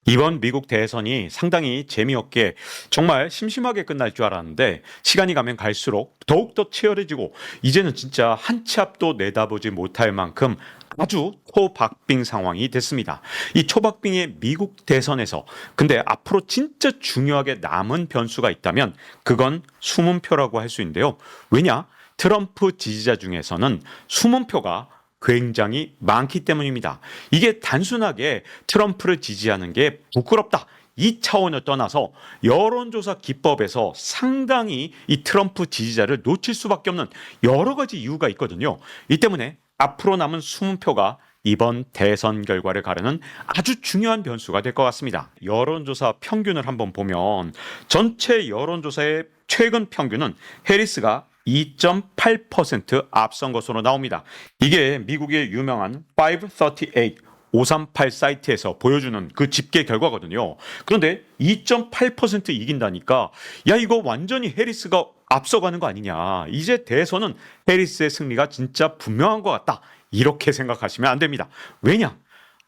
이번 미국 대선이 상당히 재미없게 정말 심심하게 끝날 줄 알았는데 시간이 가면 갈수록 더욱더 치열해지고 이제는 진짜 한 치 앞도 내다보지 못할 만큼 아주 초박빙 상황이 됐습니다. 이 초박빙의 미국 대선에서 근데 앞으로 진짜 중요하게 남은 변수가 있다면 그건 수문표라고 할 수 있는데요. 왜냐? 트럼프 지지자 중에서는 수문표가 굉장히 많기 때문입니다. 이게 단순하게 트럼프를 지지하는 게 부끄럽다. 이 차원을 떠나서 여론조사 기법에서 상당히 이 트럼프 지지자를 놓칠 수밖에 없는 여러 가지 이유가 있거든요. 이 때문에 앞으로 남은 수문표가 이번 대선 결과를 가르는 아주 중요한 변수가 될 것 같습니다. 여론조사 평균을 한번 보면 전체 여론조사의 최근 평균은 해리스가 2.8% 앞선 것으로 나옵니다. 이게 미국의 유명한 538 사이트에서 보여주는 그 집계 결과거든요. 그런데 2.8% 이긴다니까 야 이거 완전히 해리스가 앞서가는 거 아니냐. 이제 대선은 해리스의 승리가 진짜 분명한 것 같다. 이렇게 생각하시면 안 됩니다. 왜냐?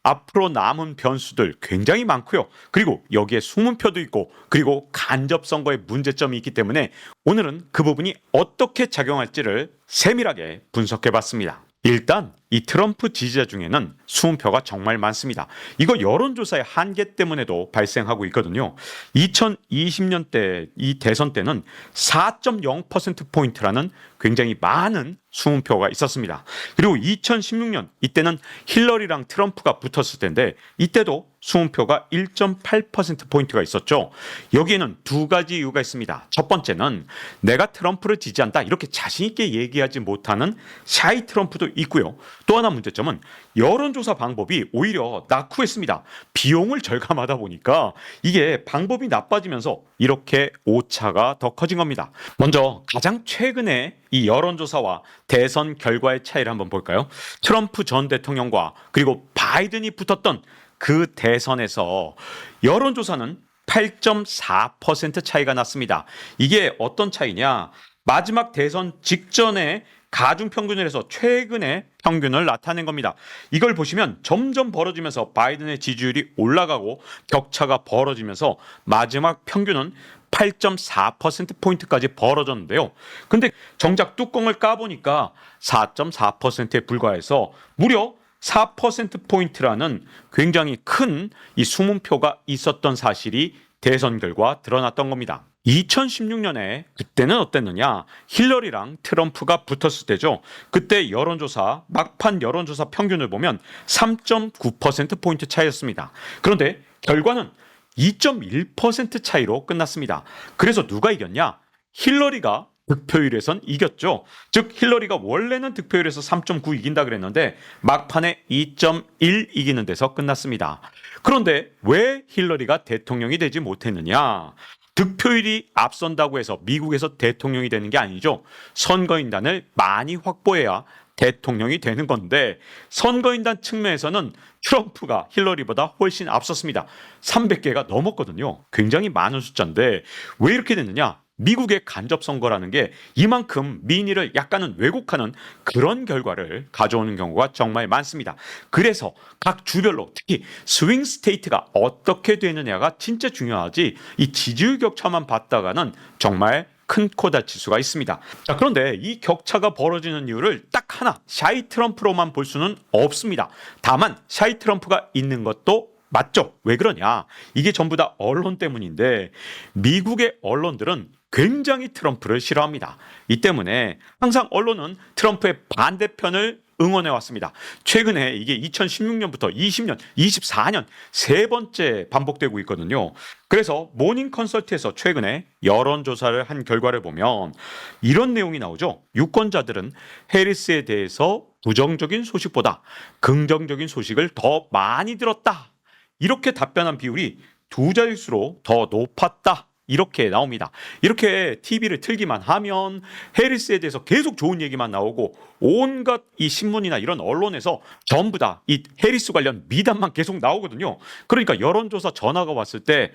앞으로 남은 변수들 굉장히 많고요. 그리고 여기에 수문표도 있고 그리고 간접 선거의 문제점이 있기 때문에 오늘은 그 부분이 어떻게 작용할지를 세밀하게 분석해 봤습니다. 일단 이 트럼프 지지자 중에는 수문표가 정말 많습니다. 이거 여론조사의 한계 때문에도 발생하고 있거든요. 2020년 때 이 대선 때는 4.0%포인트라는 굉장히 많은 수문표가 있었습니다. 그리고 2016년 이때는 힐러리랑 트럼프가 붙었을 텐데 이때도 수문표가 1.8%포인트가 있었죠. 여기에는 두 가지 이유가 있습니다. 첫 번째는 내가 트럼프를 지지한다 이렇게 자신 있게 얘기하지 못하는 샤이 트럼프도 있고요. 또 하나 문제점은 여론조사 방법이 오히려 낙후했습니다. 비용을 절감하다 보니까 이게 방법이 나빠지면서 이렇게 오차가 더 커진 겁니다. 먼저 가장 최근에 이 여론조사와 대선 결과의 차이를 한번 볼까요? 트럼프 전 대통령과 그리고 바이든이 붙었던 그 대선에서 여론조사는 8.4% 차이가 났습니다. 이게 어떤 차이냐? 마지막 대선 직전에 가중평균을 해서 최근의 평균을 나타낸 겁니다. 이걸 보시면 점점 벌어지면서 바이든의 지지율이 올라가고 격차가 벌어지면서 마지막 평균은 8.4%포인트까지 벌어졌는데요. 근데 정작 뚜껑을 까보니까 4.4%에 불과해서 무려 4%포인트라는 굉장히 큰 이 수문표가 있었던 사실이 대선 결과 드러났던 겁니다. 2016년에 그때는 어땠느냐? 힐러리랑 트럼프가 붙었을 때죠. 그때 여론조사, 막판 여론조사 평균을 보면 3.9%포인트 차이였습니다. 그런데 결과는 2.1% 차이로 끝났습니다. 그래서 누가 이겼냐? 힐러리가 득표율에선 이겼죠. 즉 힐러리가 원래는 득표율에서 3.9 이긴다 그랬는데 막판에 2.1 이기는 데서 끝났습니다. 그런데 왜 힐러리가 대통령이 되지 못했느냐? 득표율이 앞선다고 해서 미국에서 대통령이 되는 게 아니죠. 선거인단을 많이 확보해야 대통령이 되는 건데 선거인단 측면에서는 트럼프가 힐러리보다 훨씬 앞섰습니다. 300개가 넘었거든요. 굉장히 많은 숫자인데 왜 이렇게 됐느냐? 미국의 간접선거라는 게 이만큼 민의를 약간은 왜곡하는 그런 결과를 가져오는 경우가 정말 많습니다. 그래서 각 주별로 특히 스윙 스테이트가 어떻게 되느냐가 진짜 중요하지 이 지지율 격차만 봤다가는 정말 큰 코 다칠 수가 있습니다. 자, 그런데 이 격차가 벌어지는 이유를 딱 하나 샤이 트럼프로만 볼 수는 없습니다. 다만 샤이 트럼프가 있는 것도 맞죠? 왜 그러냐? 이게 전부 다 언론 때문인데 미국의 언론들은 굉장히 트럼프를 싫어합니다. 이 때문에 항상 언론은 트럼프의 반대편을 응원해 왔습니다. 최근에 이게 2016년부터 20년, 24년 세 번째 반복되고 있거든요. 그래서 모닝 컨설트에서 최근에 여론조사를 한 결과를 보면 이런 내용이 나오죠. 유권자들은 해리스에 대해서 부정적인 소식보다 긍정적인 소식을 더 많이 들었다. 이렇게 답변한 비율이 두 자릿수로 더 높았다. 이렇게 나옵니다. 이렇게 TV를 틀기만 하면 해리스에 대해서 계속 좋은 얘기만 나오고 온갖 이 신문이나 이런 언론에서 전부 다 이 해리스 관련 미담만 계속 나오거든요. 그러니까 여론조사 전화가 왔을 때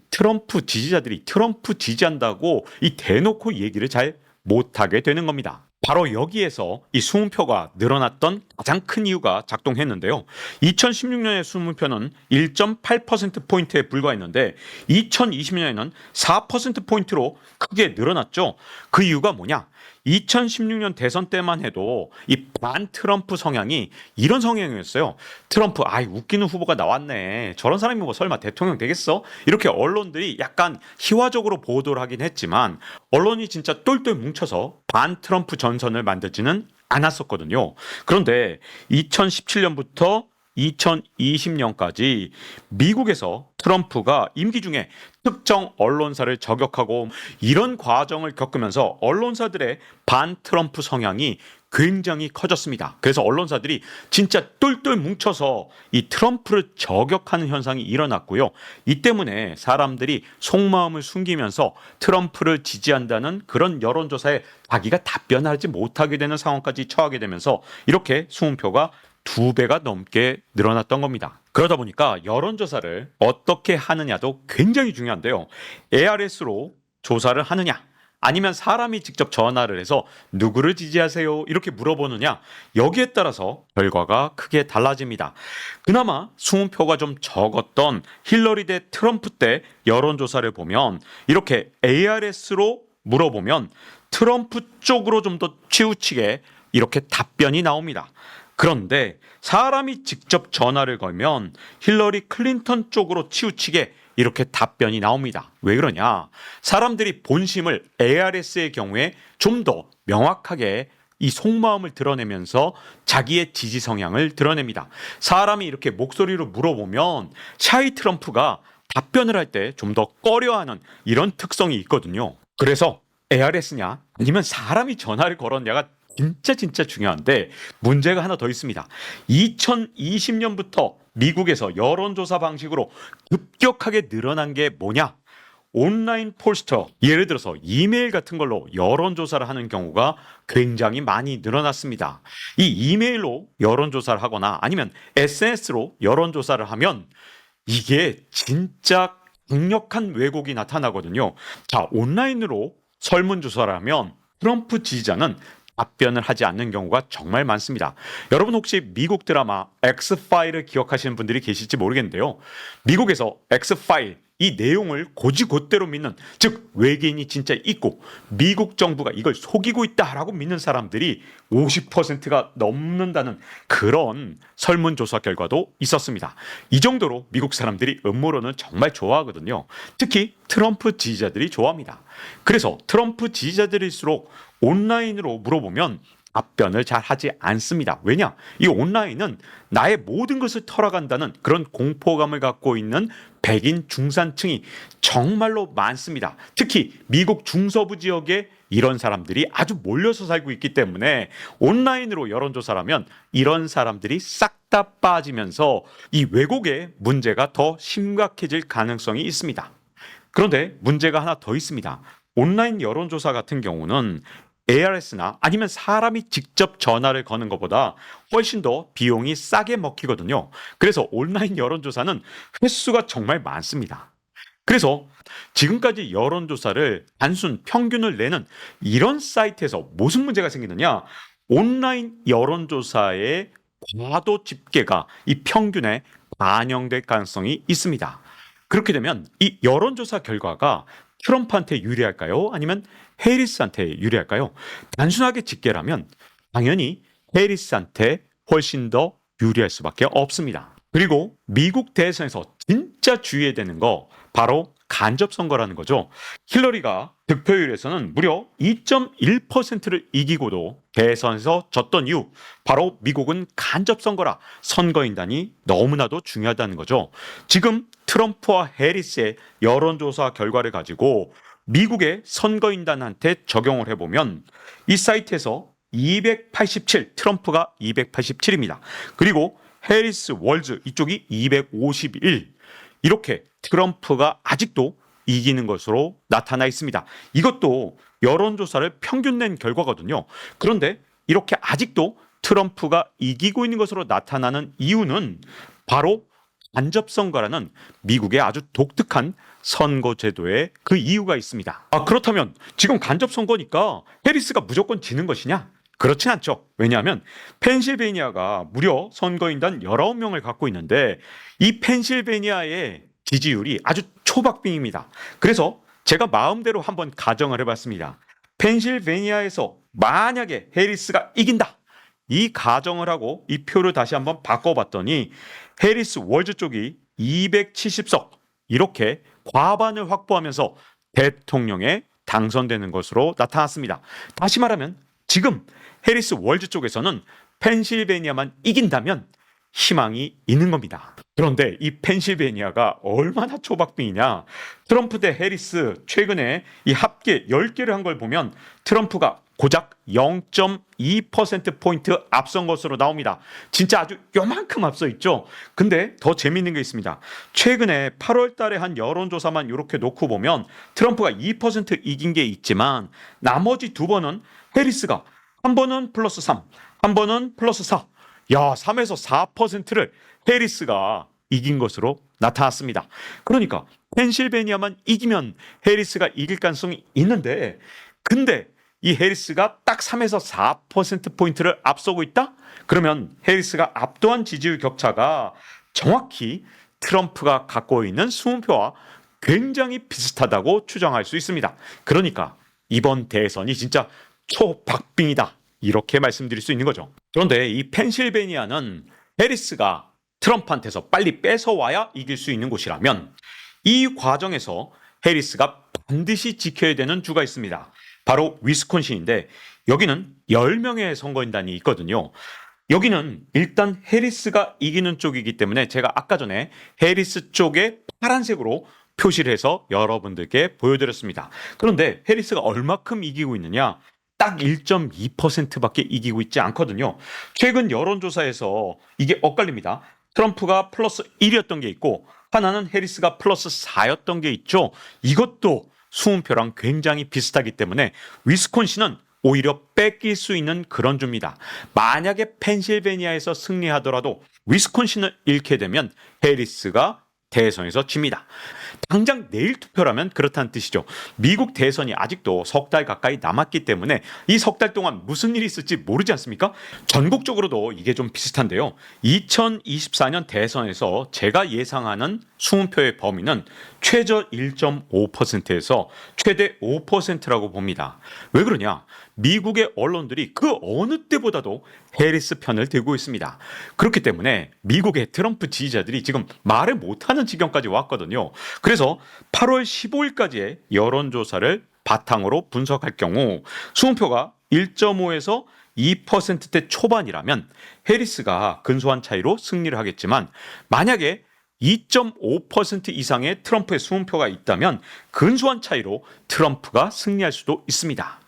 트럼프 지지자들이 트럼프 지지한다고 이 대놓고 얘기를 잘 못하게 되는 겁니다. 바로 여기에서 이 수문표가 늘어났던 가장 큰 이유가 작동했는데요. 2016년의 수문표는 1.8%포인트에 불과했는데 2020년에는 4%포인트로 크게 늘어났죠. 그 이유가 뭐냐? 2016년 대선 때만 해도 이 반 트럼프 성향이 이런 성향이었어요. 트럼프, 아이, 웃기는 후보가 나왔네. 저런 사람이 뭐 설마 대통령 되겠어? 이렇게 언론들이 약간 희화적으로 보도를 하긴 했지만 언론이 진짜 똘똘 뭉쳐서 반 트럼프 전선을 만들지는 않았었거든요. 그런데 2017년부터 2020년까지 미국에서 트럼프가 임기 중에 특정 언론사를 저격하고 이런 과정을 겪으면서 언론사들의 반 트럼프 성향이 굉장히 커졌습니다. 그래서 언론사들이 진짜 똘똘 뭉쳐서 이 트럼프를 저격하는 현상이 일어났고요. 이 때문에 사람들이 속마음을 숨기면서 트럼프를 지지한다는 그런 여론조사에 자기가 답변하지 못하게 되는 상황까지 처하게 되면서 이렇게 수문표가 2배가 넘게 늘어났던 겁니다. 그러다 보니까 여론조사를 어떻게 하느냐도 굉장히 중요한데요. ARS로 조사를 하느냐, 아니면 사람이 직접 전화를 해서 누구를 지지하세요? 이렇게 물어보느냐, 여기에 따라서 결과가 크게 달라집니다. 그나마 수문표가 좀 적었던 힐러리 대 트럼프 때 여론조사를 보면 이렇게 ARS로 물어보면 트럼프 쪽으로 좀 더 치우치게 이렇게 답변이 나옵니다. 그런데 사람이 직접 전화를 걸면 힐러리 클린턴 쪽으로 치우치게 이렇게 답변이 나옵니다. 왜 그러냐? 사람들이 본심을 ARS의 경우에 좀 더 명확하게 이 속마음을 드러내면서 자기의 지지 성향을 드러냅니다. 사람이 이렇게 목소리로 물어보면 샤이 트럼프가 답변을 할 때 좀 더 꺼려하는 이런 특성이 있거든요. 그래서 ARS냐 아니면 사람이 전화를 걸었냐가 진짜 중요한데 문제가 하나 더 있습니다. 2020년부터 미국에서 여론조사 방식으로 급격하게 늘어난 게 뭐냐? 온라인 폴스터, 예를 들어서 이메일 같은 걸로 여론조사를 하는 경우가 굉장히 많이 늘어났습니다. 이 이메일로 여론조사를 하거나 아니면 SNS로 여론조사를 하면 이게 진짜 강력한 왜곡이 나타나거든요. 자, 온라인으로 설문조사를 하면 트럼프 지지자는 답변을 하지 않는 경우가 정말 많습니다. 여러분 혹시 미국 드라마 엑스파일을 기억하시는 분들이 계실지 모르겠는데요. 미국에서 엑스파일 이 내용을 곧이곧대로 믿는, 즉 외계인이 진짜 있고 미국 정부가 이걸 속이고 있다라고 믿는 사람들이 50%가 넘는다는 그런 설문조사 결과도 있었습니다. 이 정도로 미국 사람들이 음모론을 정말 좋아하거든요. 특히 트럼프 지지자들이 좋아합니다. 그래서 트럼프 지지자들일수록 온라인으로 물어보면 답변을 잘 하지 않습니다. 왜냐? 이 온라인은 나의 모든 것을 털어간다는 그런 공포감을 갖고 있는 백인 중산층이 정말로 많습니다. 특히 미국 중서부 지역에 이런 사람들이 아주 몰려서 살고 있기 때문에 온라인으로 여론조사라면 이런 사람들이 싹 다 빠지면서 이 왜곡의 문제가 더 심각해질 가능성이 있습니다. 그런데 문제가 하나 더 있습니다. 온라인 여론조사 같은 경우는 ARS나 아니면 사람이 직접 전화를 거는 것보다 훨씬 더 비용이 싸게 먹히거든요. 그래서 온라인 여론조사는 횟수가 정말 많습니다. 그래서 지금까지 여론조사를 단순 평균을 내는 이런 사이트에서 무슨 문제가 생기느냐? 온라인 여론조사의 과도 집계가 이 평균에 반영될 가능성이 있습니다. 그렇게 되면 이 여론조사 결과가 트럼프한테 유리할까요? 아니면 해리스한테 유리할까요? 단순하게 집계라면 당연히 해리스한테 훨씬 더 유리할 수밖에 없습니다. 그리고 미국 대선에서 진짜 주의해야 되는 거 바로 간접 선거라는 거죠. 힐러리가 득표율에서는 무려 2.1%를 이기고도 대선에서 졌던 이유, 바로 미국은 간접 선거라 선거인단이 너무나도 중요하다는 거죠. 지금 트럼프와 해리스의 여론조사 결과를 가지고 미국의 선거인단한테 적용을 해보면 이 사이트에서 287, 트럼프가 287입니다. 그리고 해리스 월즈 이쪽이 251, 이렇게 트럼프가 아직도 이기는 것으로 나타나 있습니다. 이것도 여론조사를 평균 낸 결과거든요. 그런데 이렇게 아직도 트럼프가 이기고 있는 것으로 나타나는 이유는 바로 간접선거라는 미국의 아주 독특한 선거제도에 그 이유가 있습니다. 그렇다면 지금 간접선거니까 해리스가 무조건 지는 것이냐? 그렇진 않죠. 왜냐하면 펜실베니아가 무려 선거인단 19명을 갖고 있는데 이 펜실베니아의 지지율이 아주 초박빙입니다. 그래서 제가 마음대로 한번 가정을 해봤습니다. 펜실베니아에서 만약에 해리스가 이긴다. 이 가정을 하고 이 표를 다시 한번 바꿔봤더니 해리스 월즈 쪽이 270석 이렇게 과반을 확보하면서 대통령에 당선되는 것으로 나타났습니다. 다시 말하면 지금 해리스 월즈 쪽에서는 펜실베니아만 이긴다면 희망이 있는 겁니다. 그런데 이 펜실베니아가 얼마나 초박빙이냐. 트럼프 대 해리스 최근에 이 합계 10개를 한 걸 보면 트럼프가 고작 0.2%포인트 앞선 것으로 나옵니다. 진짜 아주 요만큼 앞서 있죠. 근데 더 재밌는 게 있습니다. 최근에 8월 달에 한 여론조사만 이렇게 놓고 보면 트럼프가 2% 이긴 게 있지만 나머지 두 번은 해리스가 한 번은 플러스 3, 한 번은 플러스 4. 3에서 4%를 해리스가 이긴 것으로 나타났습니다. 그러니까 펜실베니아만 이기면 해리스가 이길 가능성이 있는데 근데 이 해리스가 딱 3에서 4%포인트를 앞서고 있다? 그러면 해리스가 압도한 지지율 격차가 정확히 트럼프가 갖고 있는 20표와 굉장히 비슷하다고 추정할 수 있습니다. 그러니까 이번 대선이 진짜 초박빙이다. 이렇게 말씀드릴 수 있는 거죠. 그런데 이 펜실베니아는 해리스가 트럼프한테서 빨리 뺏어와야 이길 수 있는 곳이라면 이 과정에서 해리스가 반드시 지켜야 되는 주가 있습니다. 바로 위스콘신인데 여기는 10명의 선거인단이 있거든요. 여기는 일단 해리스가 이기는 쪽이기 때문에 제가 아까 전에 해리스 쪽에 파란색으로 표시를 해서 여러분들께 보여드렸습니다. 그런데 해리스가 얼마큼 이기고 있느냐? 딱 1.2%밖에 이기고 있지 않거든요. 최근 여론조사에서 이게 엇갈립니다. 트럼프가 플러스 1이었던 게 있고 하나는 해리스가 플러스 4였던 게 있죠. 이것도 수음표랑 굉장히 비슷하기 때문에 위스콘신은 오히려 뺏길 수 있는 그런 주입니다. 만약에 펜실베니아에서 승리하더라도 위스콘신을 잃게 되면 해리스가 대선에서 집니다. 당장 내일 투표라면 그렇다는 뜻이죠. 미국 대선이 아직도 석 달 가까이 남았기 때문에 이 석 달 동안 무슨 일이 있을지 모르지 않습니까? 전국적으로도 이게 좀 비슷한데요. 2024년 대선에서 제가 예상하는 수음표의 범위는 최저 1.5%에서 최대 5%라고 봅니다. 왜 그러냐? 미국의 언론들이 그 어느 때보다도 해리스 편을 들고 있습니다. 그렇기 때문에 미국의 트럼프 지지자들이 지금 말을 못하는 지경까지 왔거든요. 그래서 8월 15일까지의 여론조사를 바탕으로 분석할 경우 수음표가 1.5에서 2%대 초반이라면 해리스가 근소한 차이로 승리를 하겠지만 만약에 2.5% 이상의 트럼프의 수음표가 있다면 근소한 차이로 트럼프가 승리할 수도 있습니다.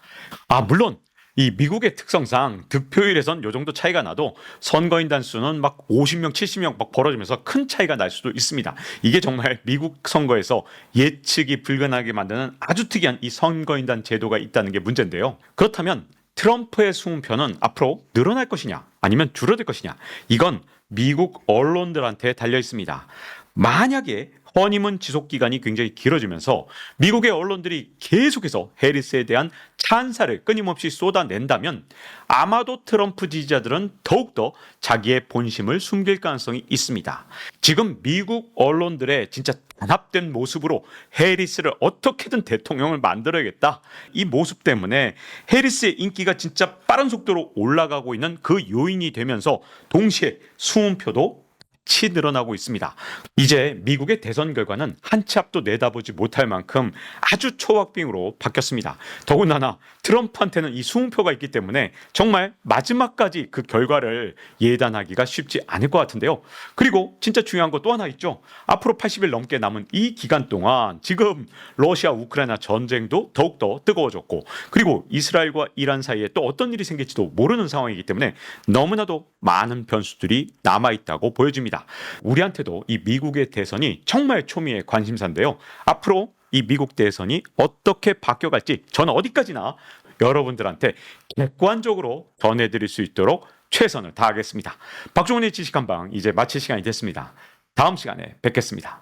물론 이 미국의 특성상 득표율에선 요 정도 차이가 나도 선거인단 수는 막 50명, 70명 막 벌어지면서 큰 차이가 날 수도 있습니다. 이게 정말 미국 선거에서 예측이 불가능하게 만드는 아주 특이한 이 선거인단 제도가 있다는 게 문제인데요. 그렇다면 트럼프의 수음표는 앞으로 늘어날 것이냐 아니면 줄어들 것이냐 이건 미국 언론들한테 달려 있습니다. 만약에 허니문 지속 기간이 굉장히 길어지면서 미국의 언론들이 계속해서 해리스에 대한 찬사를 끊임없이 쏟아낸다면 아마도 트럼프 지지자들은 더욱더 자기의 본심을 숨길 가능성이 있습니다. 지금 미국 언론들의 진짜 단합된 모습으로 해리스를 어떻게든 대통령을 만들어야겠다. 이 모습 때문에 해리스의 인기가 진짜 빠른 속도로 올라가고 있는 그 요인이 되면서 동시에 수음표도 치 늘어나고 있습니다. 이제 미국의 대선 결과는 한 치 앞도 내다보지 못할 만큼 아주 초박빙으로 바뀌었습니다. 더군다나 트럼프한테는 이 수음표가 있기 때문에 정말 마지막까지 그 결과를 예단하기가 쉽지 않을 것 같은데요. 그리고 진짜 중요한 거 또 하나 있죠. 앞으로 80일 넘게 남은 이 기간 동안 지금 러시아 우크라이나 전쟁도 더욱더 뜨거워졌고 그리고 이스라엘과 이란 사이에 또 어떤 일이 생길지도 모르는 상황이기 때문에 너무나도 많은 변수들이 남아있다고 보여집니다. 우리한테도 이 미국의 대선이 정말 초미의 관심사인데요. 앞으로 이 미국 대선이 어떻게 바뀌어갈지 저는 어디까지나 여러분들한테 객관적으로 전해드릴 수 있도록 최선을 다하겠습니다. 박종훈의 지식한방 이제 마칠 시간이 됐습니다. 다음 시간에 뵙겠습니다.